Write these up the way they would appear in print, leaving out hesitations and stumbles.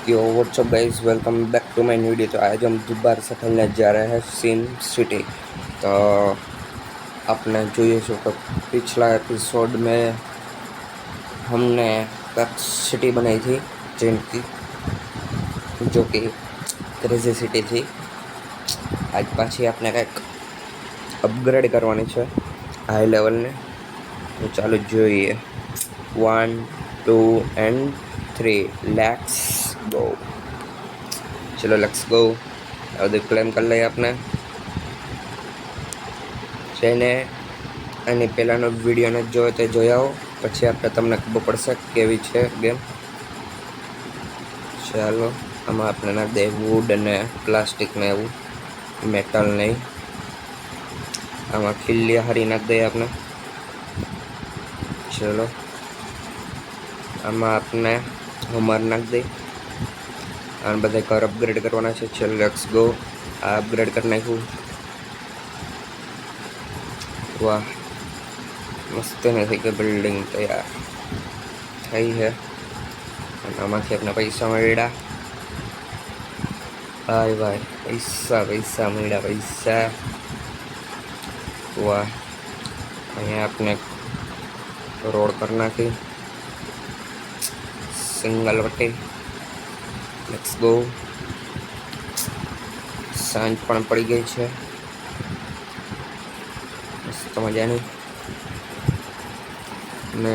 Yo what's up guys, welcome back to my new video. तो आज हम दोबारा से खेलने जा रहे हैं सिम सिटी। तो आपने જોઈએ છો कि पिछला एपिसोड में हमने एक सिटी बनाई थी जिनकी जो कि क्रेजी सिटी थी। आज पाછી આપણે કંઈક અપગ્રેડ કરવાની છે હાઈ લેવલને। તો ચાલો જોઈએ। 1 2 एंड 3 लेट्स गो। चलो लेट्स गो। अब क्लेम कर લઈએ આપણે જેને આની પહેલાંનો વિડીયો નથી જોયો તો જોઈ આવો, પછી આપણે તમને ખબર પડશે કેવી છે ગેમ। ચાલો આમાં આપણે નાખી દઈએ વુડ અને પ્લાસ્ટિક ને એવું, મેટલ નહીં। આમાં ખીલ્યા હારી નાખી દઈએ આપણે। ચલો આમાં આપણે હમર નાખી દઈએ। આને બધા ઘર અપગ્રેડ કરવાના છે। ચલો લેટ્સ ગો। આ અપગ્રેડ કરી નાખ્યું। वाह मस्त नहीं कि बिल्डिंग तैयार थी है। आम अपने पैसा मळ्या। भाई भाई पैसा पैसा मळ्या पैसा। वाह अँ अपने रोड कर नाखी सिंगल वटी। Let's go. सांज पण पड़ी गई है मस्त मजानी ने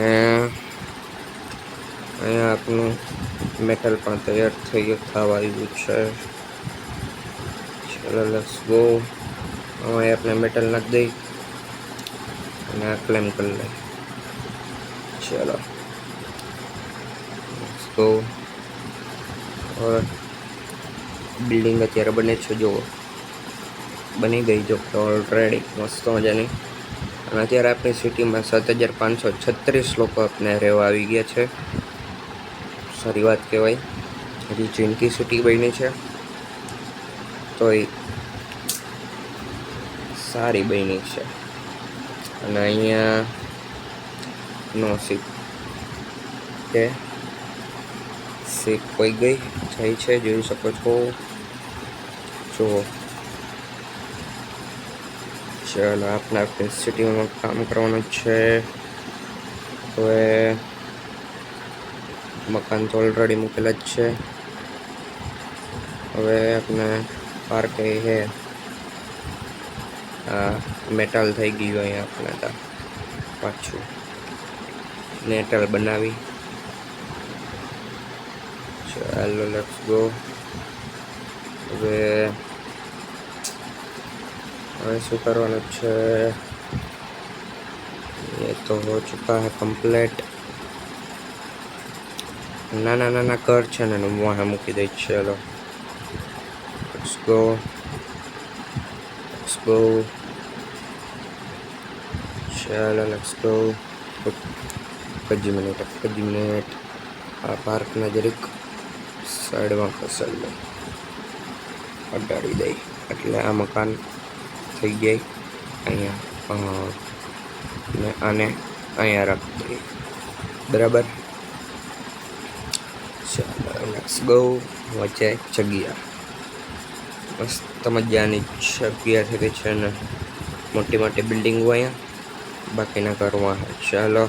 अँ आपनु मेटल पण तैयार थी थवा आव्युं छे। चलो लेट्स गो। हमें अपने मेटल नाखी दई अने क्लेम कर ले। चलो लेट्स गो। और बिल्डिंग अत्यारे बने छे जो बनी गई जो ऑलरेडी मस्त मजानी। અને અત્યારે આપણી સિટીમાં 7536 લોકો આપણે રહેવા આવી ગયા છે। સારી વાત કહેવાય। હજી જિંદગી સિટી બની છે તો એ સારી બની છે। અને અહીંયા નો સીપ કે સીપ કોઈ ગઈ થઈ છે, જોઈ શકો છો। જુઓ चलो अपने अपनी सिटी में काम करवाना है। हवे मकान तो ऑलरेडी मूकेला है। हवे अपने पार्क है मेटल थी गयु अँ अपने पाछू नेटल बनावी। चलो लेट्स गो। हवे हमें शू करवानुं छे, ये तो हो चुका है कंप्लीट। नाना नाना घर छे ने वहाँ मूकी दे। चलो लेट्स गो लेट्स गो। चलो लेट्स गो। एक जी मिनिट आ पार्क ने जरीक साइड में खसेड़ ले, अडाड़ी दे एटले आ मकान थी गई अँ आने अँ रख दी बराबर। चलो लेट्स गो। वच्चे जग्या मस्त मजानी जग्या थी गई है ने मोटी मोटी बिल्डिंग अँ बाकीना घरों है। चलो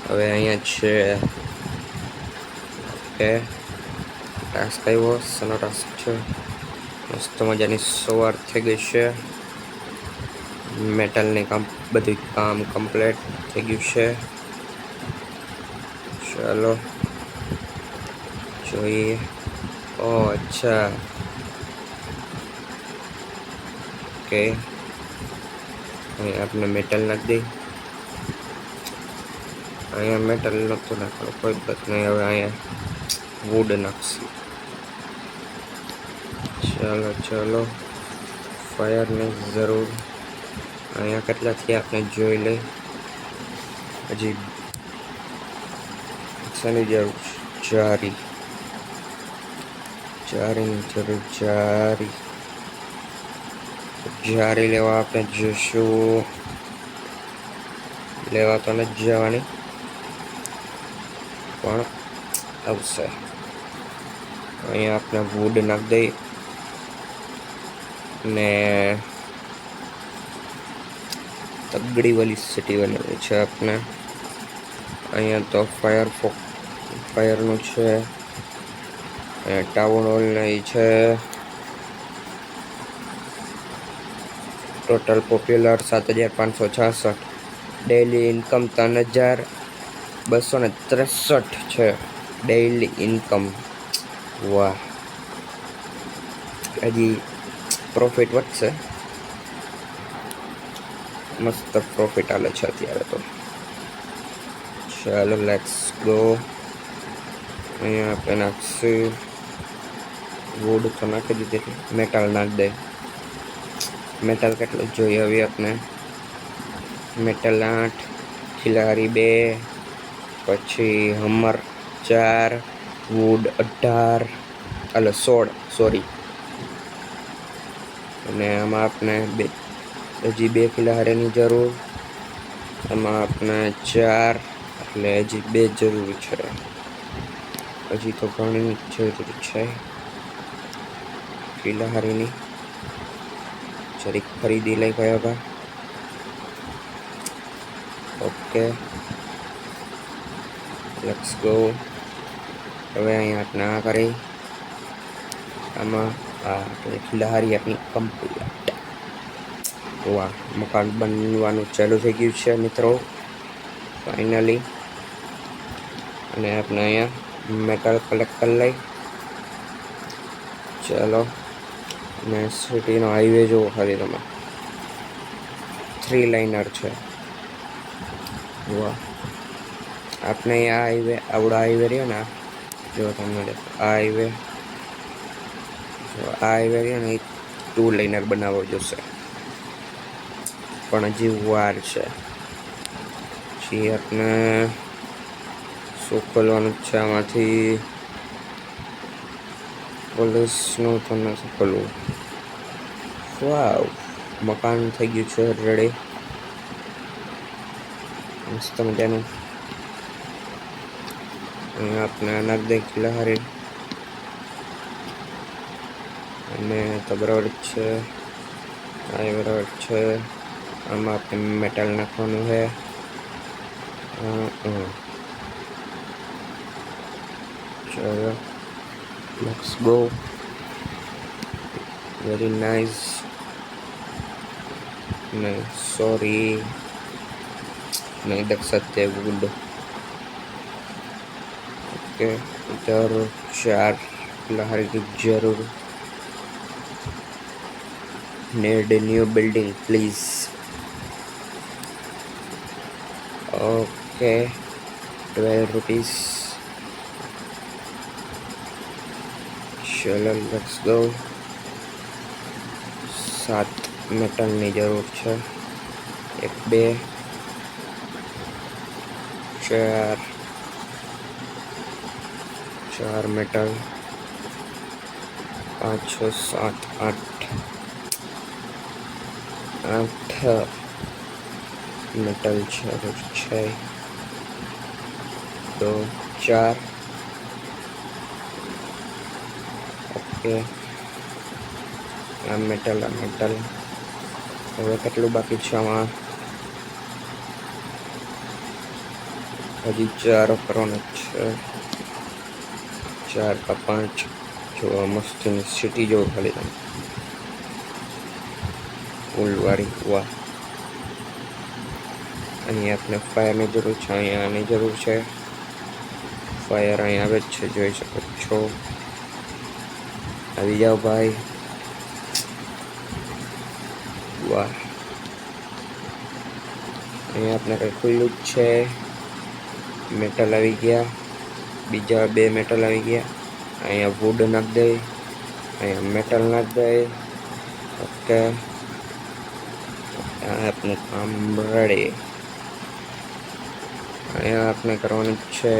हवे अँ छे ओके टास्क आव्यो सनो टास्क है। मस्त मजानी सवार थी गई है। मेटल ने काम बधु काम कम्प्लीट थी गयु है। चलो જોઈએ। ओ अच्छा ओके अपने मेटल नाखी दी। अँ मेटल नतु नाखो कोई बात नहीं। हवे अँ वुड नाखशी। चलो चलो फायर ने जरूर अँ केटला थी आपने जोई ले। हजी शनी जरूर जारी जारी जरूर जारी जारी लेवा आपने जशु लेवा तो नहीं जवानी पण आवशे। અહીંયા આપણે વુડ નાખી દઈએ ને તગડી વાળી સિટી બનાવી છે આપણે. અહીંયા તો ફાયરનું છે, ટાઉન હોલ નહીં છે. ટોટલ પોપ્યુલર 7566, ડેઇલી ઇન્કમ 3263 છે ડેઇલી ઇન્કમ. વાહ, હજી પ્રોફિટ વધશે, મસ્ત પ્રોફિટ આલે છે અત્યારે તો. ચાલો લેટ્સ ગો. અહીંયા આપણે નાખશું વુડ તો નાખી દીધી, મેટલ નાખી દે. મેટલ કેટલું જોઈએ હવે આપણે? મેટલ 8, ખિલારી 2, પછી હમર 4, વુડ 18, 16 સોરી. અને આમાં આપણે હજી 2 ખિલારીની જરૂર, આમાં આપણે 4, એટલે હજી 2 જરૂર છે. હજી તો ઘણી જરૂર છે ખિલારીની. જરીક ખરીદી લઈ ગયા બા. Okay let's go. હવે અહીંયા આપણે આ કરી, આમાં ખિલારી આપણી કમ્પ્લીટ. વાહ, મકાન બનવાનું ચાલુ થઈ ગયું છે મિત્રો ફાઇનલી. અને આપણે અહીંયા મેટલ કલેક્ટ કરી લઈ. ચાલો, ને સિટીનો હાઈવે જોવો ખાલી તમે, 3 લાઇનર છે. વાહ, આપણે આ હાઈવે, આવડો હાઈવે રહ્યો ને, જો તમને આ હાઈવે રહ્યો ને, 2 લાઇનર બનાવવો જોશે, પણ હજી વાર છે. પછી આપણે શું ખોલવાનું છે આમાંથી? પોલીસનું તો નથી ખોલવું. વાવ, મકાન થઈ ગયું છે રેડી, મસ્ત મજાનું. અહીંયા આપણે નાખ દે ખિલારી, અને તો બરાબર જ છે, આ બરાબર છે. આમાં આપણે મેટલ નાખવાનું છે. ચલો લેટ્સ ગો. Very nice. नहीं सॉरी, नहीं देख सकते वुड. ओके, इधर 4 लहर की जरूर. Need new building please. Okay 12 rupees. चलो लेट्स गो. 7 मेटलની જરૂર છે. 1 2 4 મેટલ, 5 6 7 8 મેટલ જરૂર છે. 2 4 ઓકે. આ મેટલ હવે કેટલું બાકી છે આમાં? હજી 4 કરવાના છે. 4 का 5. જો મસ્તીની સિટી જો ખાલી તમે, ફૂલવાળી. વાહ, અહીંયા આપણે ફાયરની જરૂર છે, અહીંયા આની જરૂર છે. ફાયર અહીંયા આવે જ છે, જોઈ શકો છો. આવી જાઓ ભાઈ. વાહ, અહીંયા આપણે કંઈ ખુલ્લું જ છે. મેટલ આવી ગયા, બીજા 2 મેટલ આવી ગયા. અહીંયા વુડ નાખી દઈ, અહીંયા મેટલ નાખી દઈ. ઓકે, આપણું કામ રેડી. અહીંયા આપણે કરવાનું છે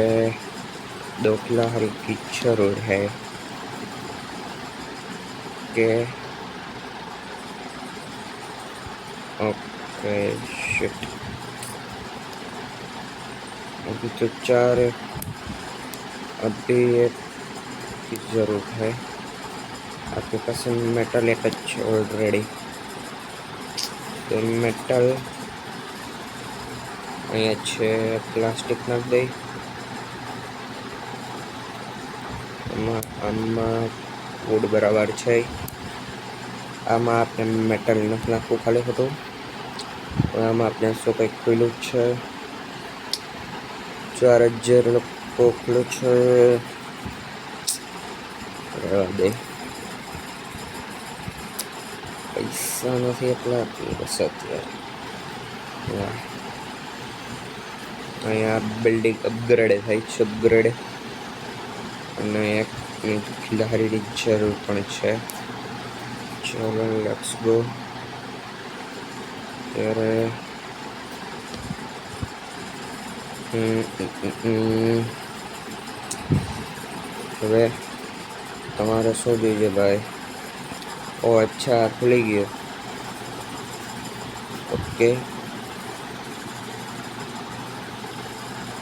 2 किलो हल्की जरूर है. Okay okay shit. अभी तो 4 है, अभी की ज़रूरत है। आपके पास मेटल एक अच्छे ऑलरेडी तो मेटल અહીંયા છે પ્લાસ્ટિક નાખી દઈ આમાં વુડ બરાબર છે આમાં આપણે મેટલ નથી નાખવું ખાલી ખોટું આમાં આપણે શું કંઈક ખુલ્લું જ છે 4000 લોકો ખુલ્લું છે રહેવા દે પૈસા નથી એટલા બસ અત્યારે અહીંયા બિલ્ડિંગ અપગ્રેડ થાય છે અપગ્રેડ અને એક ખિલાડીની જરૂર પણ છે ચલો લેટ્સ ગો ત્યારે હવે તમારે શું જોઈએ ભાઈ ઓ અચ્છા ખુલી ગયો okay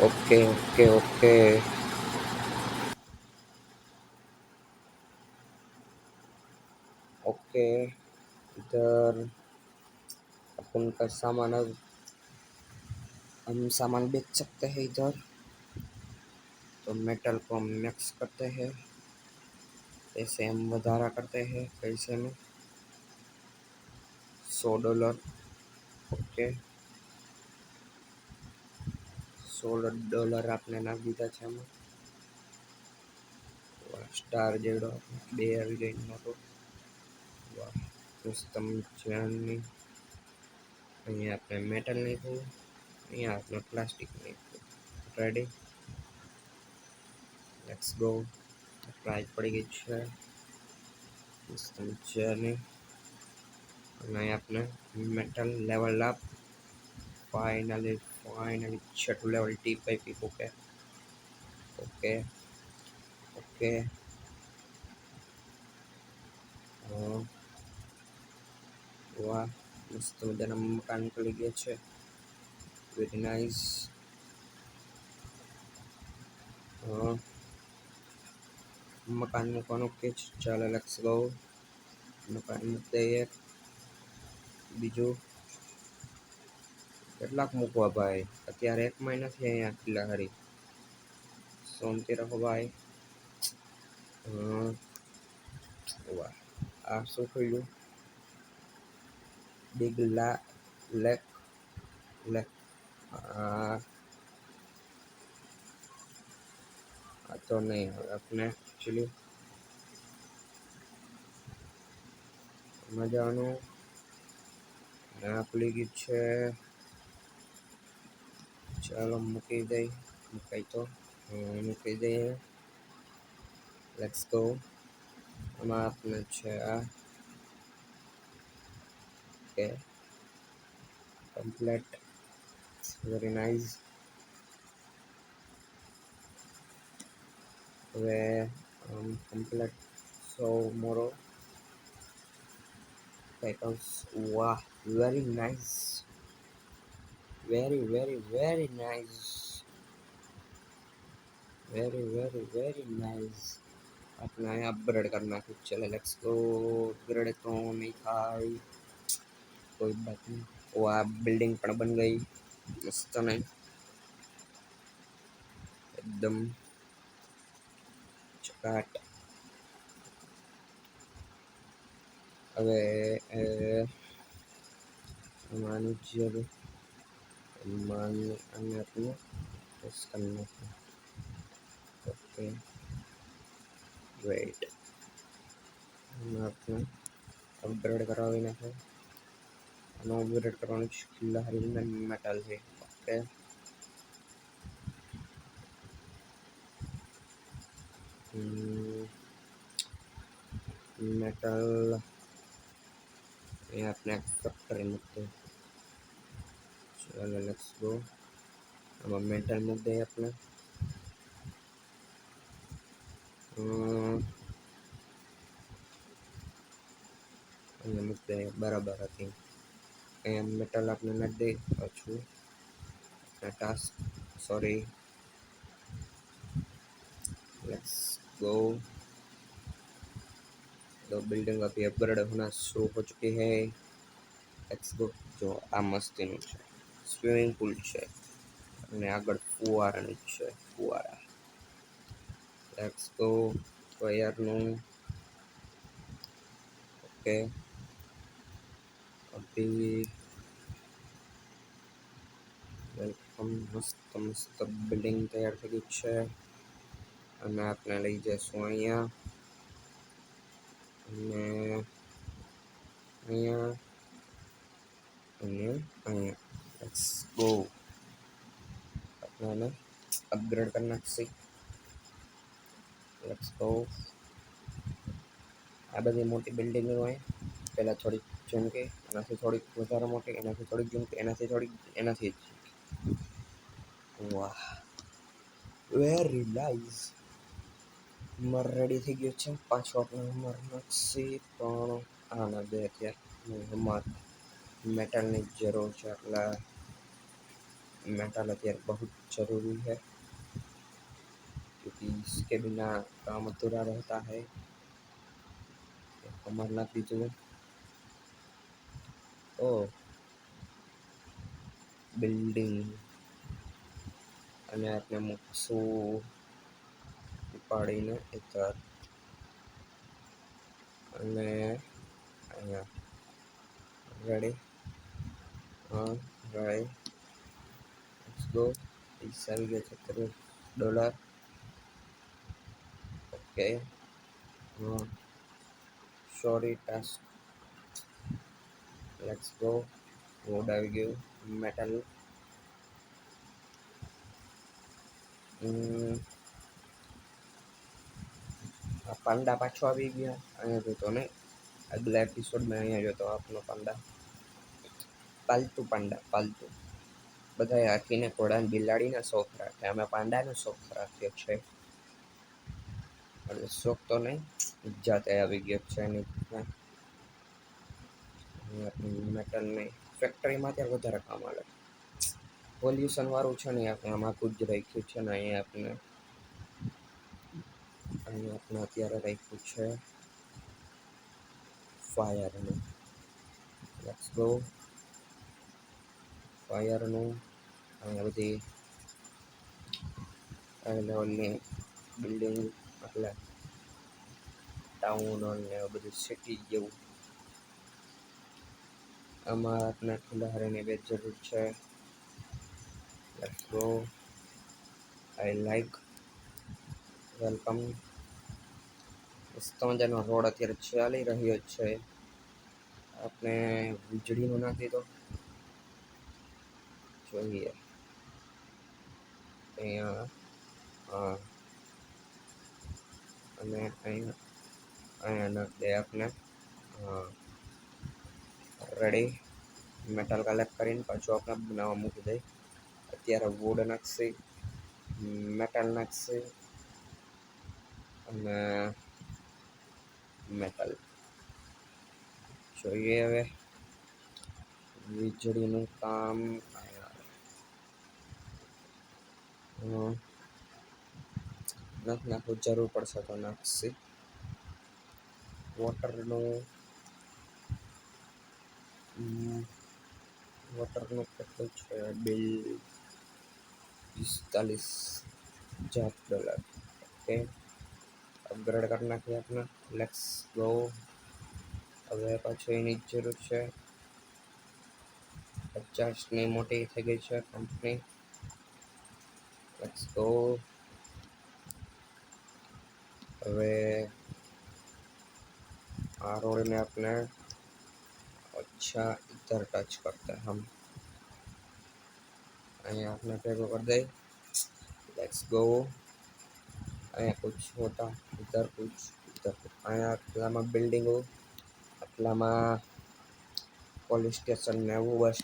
okay okay okay okay इधर अपन का सामान अब हम सामान बेच सकते हैं इधर तो मेटल को हम मिक्स करते हैं ऐसे हम वधारा करते हैं पैसे में $100 ओके $16 आपने नाख दीधा है हमें स्टार जेडो बे આવી ગઈ નોટો વાહ સિસ્ટમ જર્ની અહીંયા આપણે મેટલ નાખ્યું અહીંયા આપણે પ્લાસ્ટિક નાખ્યું રેડી લેટ્સ ગો પ્રાઇસ પડી ગઈ છે સિસ્ટમ જર્ની અને અહીંયા આપણે મેટલ લેવલ અપ फाइनली छठू level teapoy okay okay okay वाह मस्त मजाना मकान निकली गया है वेरी नाइस मकान मूकવાનું કે ચાલો લેટ્સ ગો મકાન મૂકી દઈએ બીજું કેટલાક મૂકવા ભાઈ અત્યારે 1 મહિનાથી અહીંયા કિલ્લા હરી શાંતિ રાખો ભાઈ વાહ આ શું થયું બિગ લેક લેક આ તો નહીં હવે આપણે એકચ્યુઅલી મજાનું ખુલી ગયું છે ચાલો મૂકી દઈ મૂકાઈ તો મૂકી દઈએ લેટ્સ ગો આમાં આપણે છે આ ઓકે કમ્પ્લીટ વેરી નાઇસ હવે કમ્પ્લીટ સો મોરો પેકલ્સ વાહ very nice very very very nice very nice अपना यहाँ अपग्रेड करना कुछ चले लेट्स गो अपग्रेड तो नहीं खाई कोई बात नहीं वो आप बिल्डिंग पण बन गई मस्त नहीं एकदम चकाट હવે માની જબ मानी अन्य अपने प्रेस करना है ओके वेट हम अपने अपग्रेड करावी नाखे અને અપગ્રેડ કરવાનું છે કિલ્લા હરીને મેટલ છે ઓકે મેટલ ये अपने एक्सेप्ट करें मुझे चलो लेट्स गो अब मेटल मुद्दे अपने मुद्दे बराबर હતી અહીંયા મેટલ આપણે નાખી દઈ પાછું टास्क सॉरी लेट्स गो दो बिल्डिंग अभी अपग्रेड होना शुरू हो चुकी है। Let's go. जो आ मस्तीનું છે સ્વિમિંગ પૂલ છે અને આગળ ફુવારાનું છે ફુવારા। Let's go. વાયરનું ઓકે અભી વેલકમ। મસ્ત મસ્ત બિલ્ડિંગ તૈયાર થઈ ગઈ છે અને આપણે લઈ જઈશું અહીંયા અને અહીંયા અને અહીંયા। Let's go. આપણે अपग्रेड करना છે। Let's go. આ બધી મોટી બિલ્ડિંગો હોય પહેલાં થોડીક ઝૂમકી, એનાથી થોડીક વધારે મોટી, એનાથી થોડીક ઝૂમકી, એનાથી થોડીક એનાથી વાહ વેરી નાઇસ। મર રેડી થઈ ગયો છે। પાછો આપણે મર નાખશી પણ આના દે અત્યારે અમાર मेटल की जरूर है એટલે मेटल અત્યારે बहुत जरूरी है क्योंकि इसके बिना काम अधूरा रहता है। कमर नाख दीजिए। ओ बिल्डिंग અને આપણે મૂકશું ઉપાડીને ઇધર અને અહીંયા રેડી। हाँ राइट। Let's go. पैसा भी गया $70। ओके हाँ सॉरी टास्क। Let's go. वोड આવી ગયું મેટલ। આ પાંડા પાછો આવી ગયા અહીંયા જોતો ને આગલા એપિસોડમાં અહીંયા જોતો આપનો પાંડા પાલતુ પાંડા પાલતુ। બધાએ હાથીને ઘોડાને બિલાડીના શોખ રાખે, અમે પાંડાનો શોખ રાખ્યો છે। એટલે શોખ તો નહીં જાતે આવી ગયો છે એની મેટલની ફેક્ટરીમાં ત્યાં વધારે કામ આવે। પોલ્યુશન વાળું છે ને આપણે આમાં આખું જ રાખ્યું છે ને અહીંયા આપણે અત્યારે રાખ્યું છે ફાયરનું। Let's go. ફાયરનું અહીંયા બધી હાઈ લેવલની બિલ્ડિંગ એટલે ટાઉન ને બધું સિટી જેવું। આમાં આપણે ખંડાહારીની બે જરૂર છે। Let's go. I like welcome. મસ્ત મજાનો રોડ અત્યારે ચાલી રહ્યો છે। આપણે વીજળીનું નાખી દો જોઈએ અહીંયા હા અને અહીંયા અહીંયા નાખી દે આપણે હા રેડી। મેટલ કલેક્ટ કરીને પાછું આપણે બનાવવા મૂકી દઈએ। અત્યારે વુડ નાખશે, મેટલ નાખશે અને મેટલ જોઈએ હવે વીજળીનું કામ નથી નાખવું જરૂર પડશે તો નાખશે। વોટરનું કેટલું છે બિલ $45,000। ઓકે અપગ્રેડ કરી નાખીએ આપણે। Let's go. હવે પાછું એની જ જરૂર છે। 50ની મોટી થઈ ગઈ છે કંપની। Let's go. હવે આ रोड में अपने अच्छा इधर टच करते हैं हम અહીંયા अपने भेगो कर दे। Let's go. અહીંયા कुछ होता इधर कुछ इधर અહીંયા આટલામાં બિલ્ડિંગો આટલામાં પોલીસ સ્ટેશન ને એવું બસ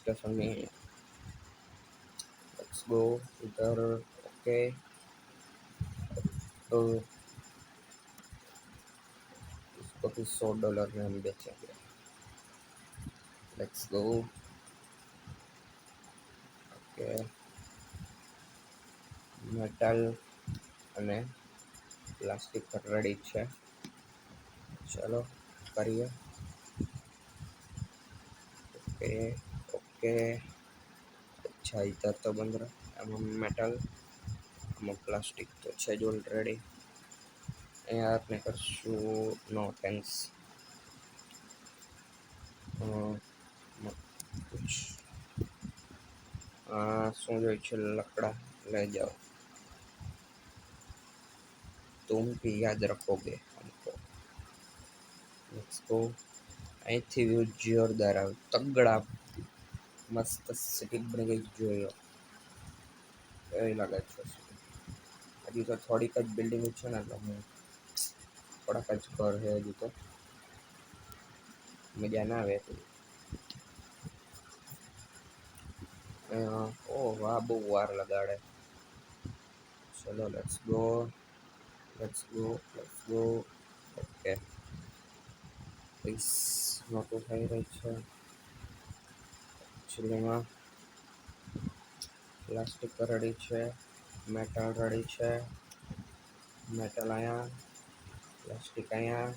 સ્ટેશન ની। लेट्स गो इधर ओके तो इसको भी $100 में हम बेचेंगे। लेट्स गो ओके मेटल અને પ્લાસ્ટિક રેડી છે। चलो करिए। Okay okay. अच्छा इधर तो बंद रहा, आम मेटल, आम प्लास्टिक तो है ज ऑलरेडी। अँ आपने करशू नो थैंक्स। कुछ शू जो लकड़ा ले जाओ, तुम भी याद रखोगे हमको। Let's go. અહીંથી વ્યૂ જોરદાર આવે, તગડા મસ્ત સિટી બની ગઈ જોયો એવી લાગે છે સિટી। હજી તો થોડીક જ બિલ્ડિંગ છે ને, એટલે હું થોડાક જ ઘર છે હજી તો, મજા ના આવે એટલી। ઓ વાહ બહુ વાર લગાડે। ચલો let's go let's go let's go. Okay please નોતું થઈ રહી છે એકચ્યુઅલીમાં। પ્લાસ્ટિક રેડી છે, મેટલ રેડી છે, મેટલ અહીંયા, પ્લાસ્ટિક અહીંયા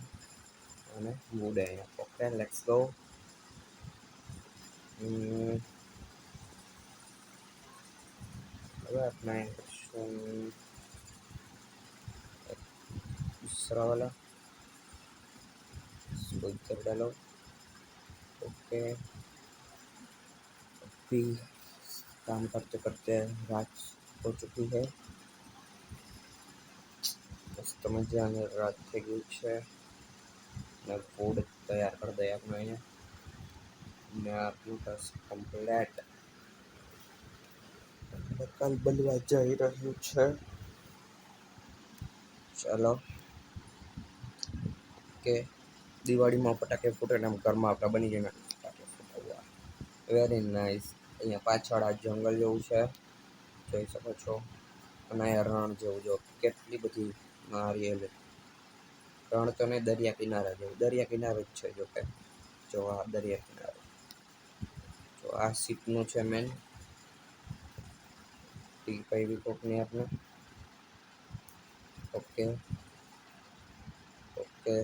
અને વુડ અહીંયા। Okay let's go. હવે આપણે दूसरा वाला इसको इधर डालो। ओके अभी काम करते करते रात हो चुकी है, मस्त मजाની રાત થઈ ગઈ છે ને ફૂડ તૈયાર કરી દઈએ આપણે અહીંયા ને આપણું ટાસ્ક કમ્પ્લીટ। કાલ બનવા જઈ રહ્યું છે। ચાલો કે દિવાળીમાં ફટાકે ફૂટે ને આમ ઘરમાં આપણા બની જાય ને ફટાકે ફૂટવા, વેરી નાઇસ। અહીંયા પાછળ આ જંગલ જેવું છે, જોઈ શકો છો, અને અહીંયા રણ જેવું જો કેટલી બધી નારિયેળ, રણ તો નહીં દરિયા કિનારા જેવું, દરિયા કિનારે જ છે જોકે, જો આ દરિયા કિનારે, તો આ સીટનું છે મેન ટી કઈ કોકની આપણે। ઓકે ઓકે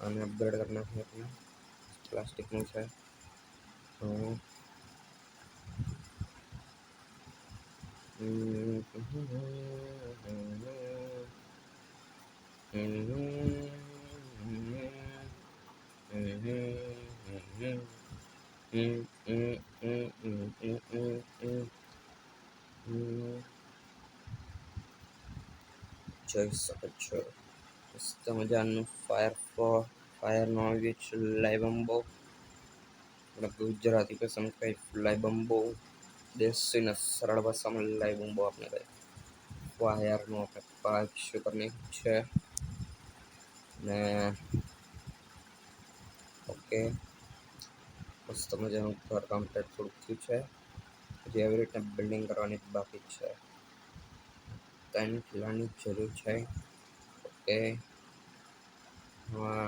આને અપગ્રેડ કરી નાખીએ આપણે, પ્લાસ્ટિકનું છે। જોઈ શકો છો મસ્ત મજાનું ફાયરનો આવ્યું છે લાઈબમ્બો, આપણે ગુજરાતી પસંદ કઈ લાઈબમ્બો, દેશી ને સરળ ભાષામાં લાઈબમ્બો આપણે કહે। વાયરનો આપણે પાઇપ કરની છે ને ઓકે મસ્ત મજાનું ઘર કમ્પ્લીટ થોડુંક થયું છે, હજી એવી રીતના બિલ્ડિંગ કરવાની બાકી છે, 3 કિલ્લાની જરૂર છે। ઓકે હા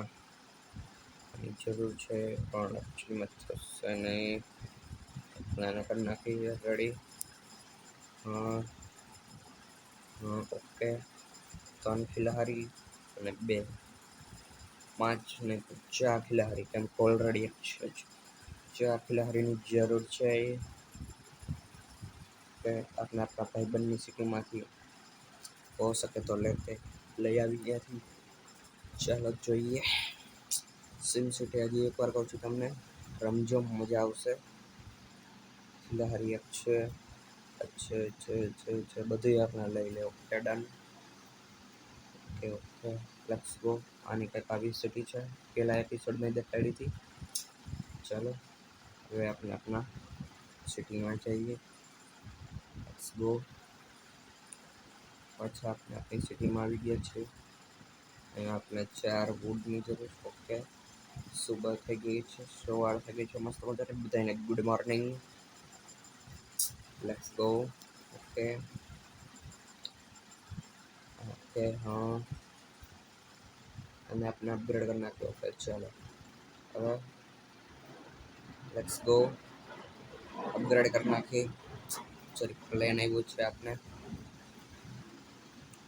આની જરૂર છે પણ એકચ્યુઅલીમાં થશે નહીં, નાના કરી નાખીએ રેડી। હા હા ઓકે 3 ખિલાહારી અને 2 5 ને 4 ખિલાહારી, કેમ કે ઓલરેડી એક છે જ, 4 ખિલાહારીની જરૂર છે। કે આપણે આપણા ભાઈબંધની સિટીમાંથી હો શકે તો લઈ આવી ત્યાંથી। ચાલો જોઈએ સિમ સિટી, હજી એકવાર કહું છું તમને, રમજો મજા આવશે। ખિલાહારી એક છે, છે બધું આપણે લઈ લે। Okay done, okay okay let's go. આની કંઈક આવી સિટી છે, પેલા એપિસોડમાં દેખાડી હતી। ચાલો હવે આપણે આપણા સિટીમાં જઈએ, લેટ્સ ગો। પાછા આપણે આપણી સિટીમાં આવી ગયા છીએ। અહીંયા આપણે 4 વુડની જરૂર છે। ઓકે સુબહ થઈ ગઈ છે, સવાર થઈ ગઈ છે મસ્ત મજાની, બધાને good morning, let's go. Okay okay હા અને આપણે અપગ્રેડ કરી નાખ્યો। ઓકે ચાલો હવે લેટ્સ ગો અપગ્રેડ કરી નાખી। સોરી પ્લેન આવ્યું છે આપણે।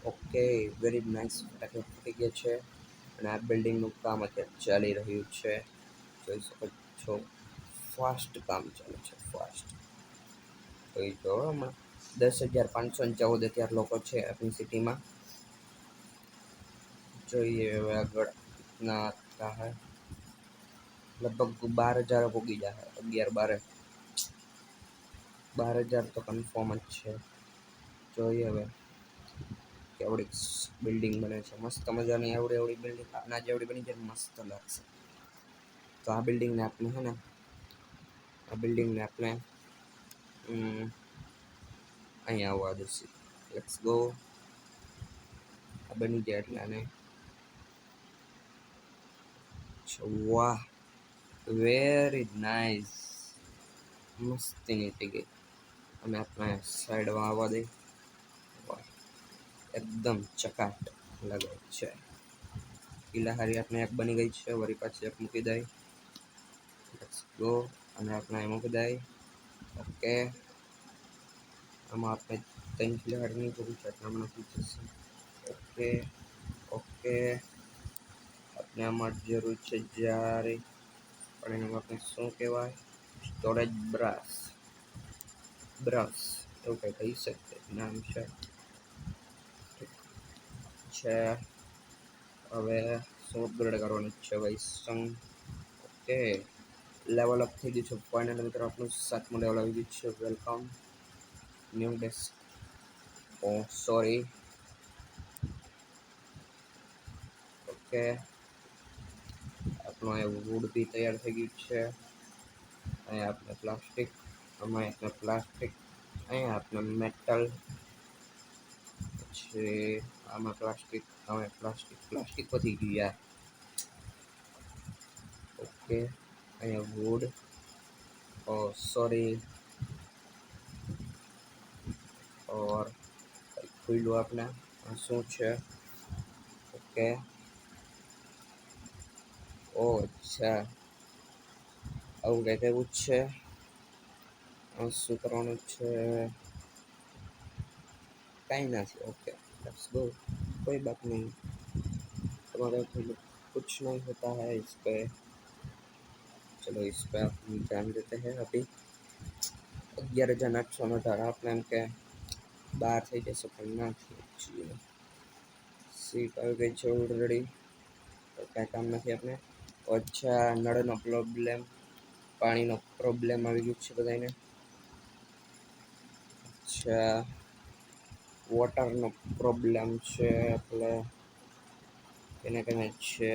Okay, very nice. ફટાકે ફૂટી ગયા છે અને આ બિલ્ડિંગનું કામ અત્યારે ચાલી રહ્યું છે. જોઈ શકો છો, ફાસ્ટ કામ ચાલે છે, ફાસ્ટ. જોઈ જો હમણાં 10,514 અત્યારે લોકો છે આપણી સિટીમાં. જોઈએ હવે આગળ ના आता है. લગભગ 12,000 પોગી જાય, 11-12 તો કન્ફર્મ જ છે. જોઈએ હવે કેવડી બિલ્ડિંગ બને છે. મસ્ત મજાની એવડી બિલ્ડિંગ આના જેવડી બની જાય મસ્ત લાગશે. તો આ બિલ્ડિંગને આપણે અહીંયા આવવા દઈશું. Let's go. આ બની જાય એટલે આને વાહ, વેરી નાઇસ. મસ્તીની થઈ ગઈ. અને આપણે સાઈડમાં આવવા દઈ. વાહ, એકદમ ચકાટ લાગે છે. કિલ્લાહારી આપણે એક બની ગઈ છે. વળી પાછી એક મૂકી દઈ. Let's go. અને આપણે મૂકી દઈ. ઓકે, આમાં આપણે 3 કિલ્લાહારીની જરૂર છે એટલે હમણાં થઈ જશે. ઓકે ઓકે, આપણે આમાં જરૂર છે જ્યારે પણ એનું આપણે શું કહેવાય, સ્ટોરેજ બ્રશ એવું કંઈ કહી શકते નામ છે. હવે શું અપગ્રેડ કરવાની છે ભાઈ સંગ. ઓકે, લેવલ અપ થઈ ગયું છે. ફાઇનલ મિત્રો આપણું 7મું લેવલ આવી ગયું છે. Welcome new desk. Oh sorry. Okay, આપણું અહીંયા વુડ બી તૈયાર થઈ ગયું છે. અહીંયા આપણે પ્લાસ્ટિક, અહીંયા આપણે મેટલ, પછી આમાં પ્લાસ્ટિક વધી ગયું યાર. ઓકે, અહીંયા વુડ. ઓ સોરી. ઓર ખુલ્લું આપણે શું છે. ઓકે, ઓ અચ્છા, આવું કંઈક એવું જ છે. શું કરવાનું છે, કાંઈ નથી. ओके लेट्स गो. कोई बात नहीं, तुम्हारे कुछ नहीं होता है इस पे. चलो इस पे हम ध्यान देते हैं. अभी 11,818 આપણે એમ કે 12 થઈ જશે પણ ના થયું. સીટ આવી ગઈ છે ઓલરેડી, તો કાંઈ કામ નથી આપણે. અચ્છા, નળનો પ્રોબ્લેમ, પાણીનો પ્રોબ્લેમ આવી ગયો છે બધાને. અચ્છા, વોટરનો પ્રોબ્લેમ છે એટલે એને કને છે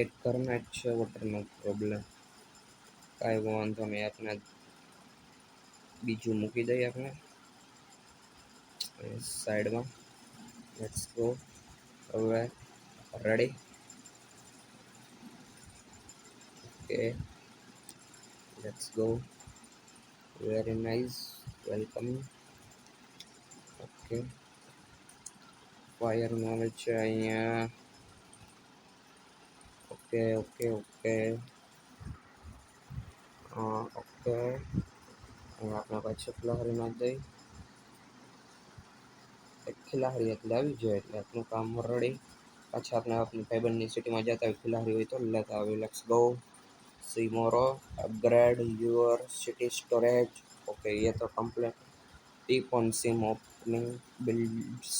એક ઘરના જ છે વોટરનો પ્રોબ્લેમ. કાંઈ વાંધો નહીં, આપણે બીજું મૂકી દઈએ આપણે સાઈડમાં. Let's go. હવે ready. Okay, let's go. Very nice, welcome. Okay, fire knowledge છે અહીંયા. ઓકે ઓકે ઓકે ઓકે, અહીંયા આપણે પાછું ખિલાહારી નાખી દઈ. એક ખિલાહારી એટલે આવી જાય એટલે આપણું કામ રેડી. પાછા આપણે આપણી ભાઈબંધની સિટીમાં જતા હોય, ખિલાહારી હોય તો લેતા આવે. Let's go. सीमोरो upgrade your city storage. Okay, ये तो complete. Tip on sim opening builds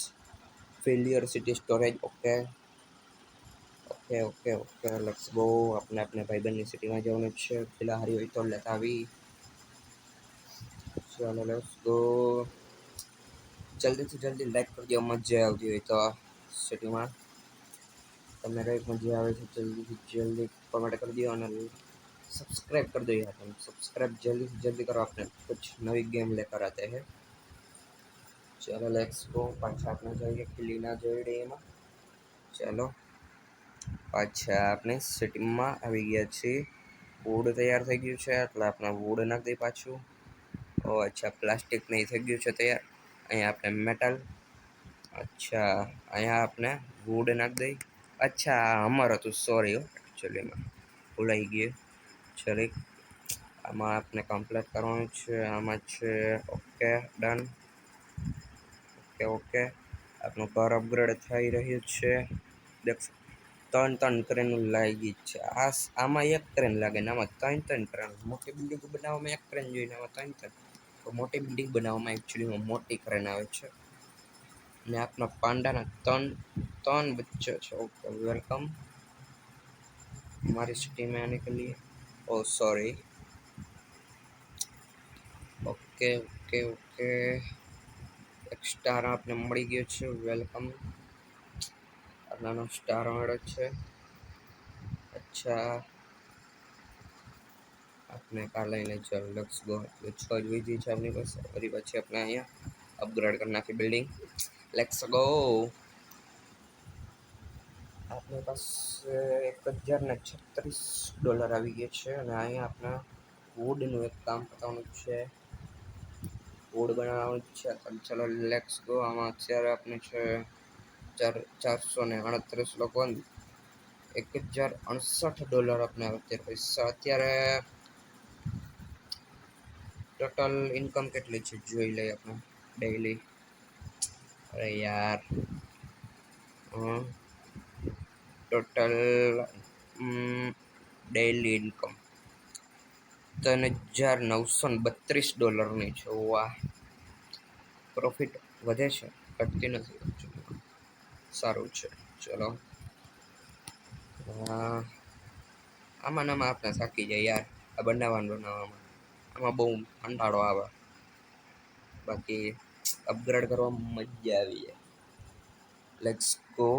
failure city storage. Okay okay okay okay, let's go. આપણે આપણે ભાઈબંધની સિટીમાં જવાનું છે. ખિલાહારી હોય તો લેતા આવી. ચાલો લેટ્સ ગો. જલ્દીથી જલ્દી લાઈક કરજો, મજા આવતી હોય તો સિટીમાં. તમને કંઈક મજા આવે છે જલ્દીથી જલ્દી કમેન્ટ કરી દો અને सब्सक्राइब कर दो यार. हम सब्सक्राइब जल्दी से जल्दी करो, आपने कुछ नई गेम लेकर आते हैं. चलो लेट्स गो. पाछा આપણે જઈએ ક્લીના જોઈડીમાં. ચાલો પાછા આપણે સિટીમાં આવી ગયા છીએ. વુડ તૈયાર થઈ ગયું છે એટલે આપણે વુડ નાખી દઈએ પાછું. ઓ અચ્છા, પ્લાસ્ટિક નહીં થઈ ગયું છે તૈયાર. અહીંયા આપણે મેટલ. અચ્છા, અહીંયા આપણે વુડ નાખી દઈ. અચ્છા, અમર હતું, સોરી એકચ્યુઅલીમાં ભૂલાઈ ગયું. ચલો, આમાં આપણે કમ્પ્લીટ કરવાનું છે. આમાં છે ઓકે ડન. ઓકે આપણું ઘર અપગ્રેડ થઈ રહ્યું છે. દેખ ત્રણ ક્રેન લાગી જ છે. આમાં એક ક્રેન લાગે ને આમાં ત્રણ ક્રેન. મોટી બિલ્ડિંગ બનાવવામાં એક ક્રેન જોઈને આમાં ત્રણ. તો મોટી બિલ્ડિંગ બનાવવામાં એકચ્યુઅલીમાં મોટી ક્રેન આવે છે. અને આપણા પાંડાના ત્રણ બચ્ચો છે. ઓકે વેલકમ हमारी सिटी में आने के लिए. ओ सॉरी. ઓકે ઓકે ઓકે એક સ્ટાર આપને મળી ગયો છે. વેલકમ. આપણાનો સ્ટાર મળ્યો છે. અચ્છા આપણે કાર લઈને ચાલો લેટ્સ ગો. છ જ વીજી છે આપણી પાસે. ફરી પછી આપણે અહીંયા અપગ્રેડ કરી નાખી બિલ્ડિંગ. Let's go. આપણી પાસે $1036 આવી ગયા છે. અને અહીંયા આપણે વુડનું એક કામ કરવાનું છે. વુડ બનાવવાનું છે. ચલો લેટ્સ ગો. આમાં અત્યારે આપણે છે 438 લોકો. $1068 આપણે અત્યારે પૈસા. અત્યારે ટોટલ ઇન્કમ કેટલી છે જોઈ લઈએ આપણે ડેઈલી. અરે યાર ટોટલ ડેઈલી ઇન્કમ $3932ની છે. વાહ, પ્રોફિટ વધે છે, ઘટતી નથી. સારું છે. ચલો આમાં આપણે થાકી જાય યાર આ બનાવવામાં. આમાં બહુ કંટાળો આવે. બાકી અપગ્રેડ કરવામાં મજા આવી જાય. Let's go.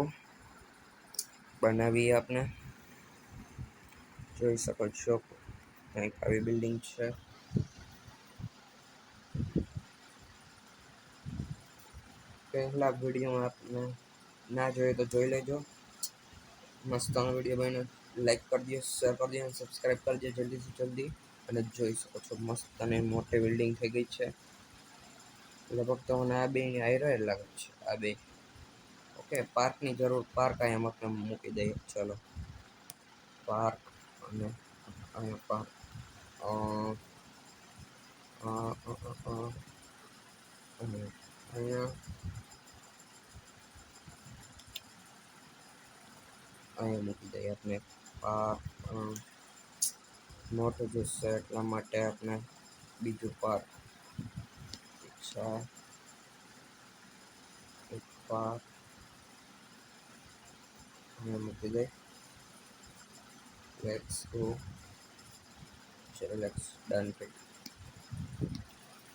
બનાવીએ આપણે. જોઈ શકો છો કંઈક આવી બિલ્ડિંગ છે. પહેલા વિડીયોમાં આપણે ના જોઈએ તો જોઈ લેજો. મસ્તનો વિડીયો બને. લાઈક કરી દો, શેર કરી દો અને સબસ્ક્રાઈબ કરી દો જલ્દીથી જલ્દી. અને જોઈ શકો છો મસ્ત અને મોટી બિલ્ડિંગ થઈ ગઈ છે. લગભગ તો મને આ બે આયરો લાગે છે. આ બે ઓકે. પાર્કની જરૂર, પાર્ક અહીંયા આપણે મૂકી દઈએ. ચલો પાર્ક અને અહીંયા પાર્ક. અને અહીંયા મૂકી દઈએ આપણે પાર્ક. મોટું જશે એટલા માટે આપણે બીજું પાર્ક. અચ્છા એક પાર્ક અહીંયા મૂકી દઈએ. Let's go. ચલો લેટ્સ ડન.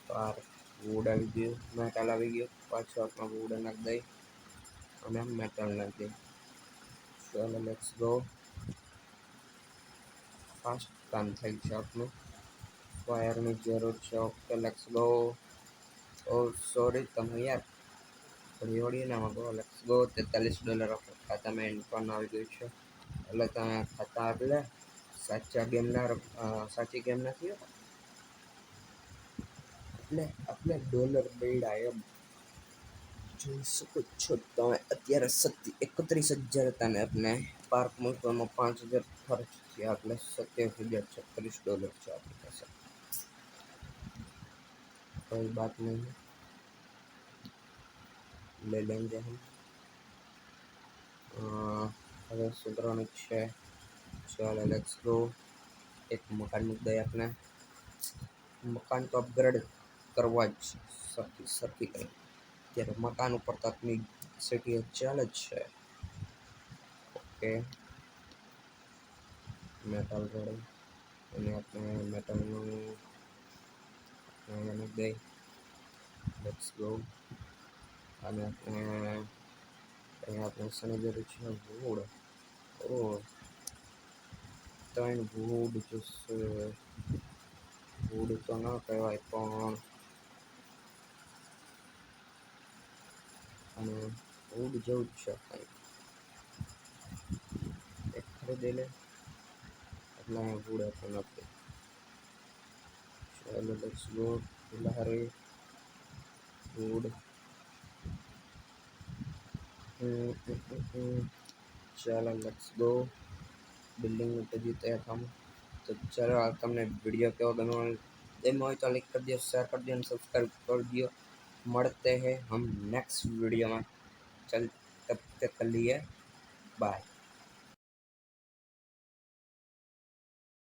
પાર્ક વુડ આવી ગયું, મેટલ આવી ગયું. પાછું આપણે વુડ નાખી દઈએ અને મેટલ નાખી દઈએ. ચલો લેટ્સ ગો. ફાસ્ટ કામ થઈ છે આપણું. વાયરની જરૂર છે. Okay let's go. ઓ સોરી તમે યાર થોડી ઓડી ના માગો. Let's go. $43 ખાતામાં ઇન્કમ આવી ગયું છે. એટલે તમે ખાતા એટલે સાચી ગેમ નથી. એટલે આપણે ડોલર બેડા એમ જોઈ શકો છો તમે. અત્યારે 31,000 હતા ને આપણે પાર્ક મૂકવામાં 5,000 ખર્ચ થયા. એટલે $27,036 છે આપણી પાસે. कोई बात नहीं, ले लेंगे हम. હવે સુધરવાનું છે. ચાલો લેટ્સ ગો. એક મકાન મૂકી દઈએ આપણે. મકાન તો અપગ્રેડ કરવા જ સરખી કંઈ. અત્યારે મકાન ઉપર તકની સિટી ચાલે જ છે. Okay metal ready. અને આપણે મેટલનું મૂકી દઈએ. Let's go. અને આપણે શેની જરૂર છે? વુડ. ઓ 3 વુડ જોશે. વુડ તો ના કહેવાય પણ અને વુડ જેવું જ છે કંઈક. એક ખરીદી લે એટલે અહીંયા વુડ આપણે નથી. ચાલો લેટ્સ ગો. લહેરી વુડ. ચાલો લેટ્સ ગો. બિલ્ડિંગ ઉપર જીતે हम. તો ચાલો તમને વિડીયો કેવો ગમ્યો હોય તો લાઈક કરી દો, શેર કરી દો અને સબસ્ક્રાઈબ કરી દો. મળते हैं हम नेक्स्ट वीडियो में। चल तब तक के लिए बाय।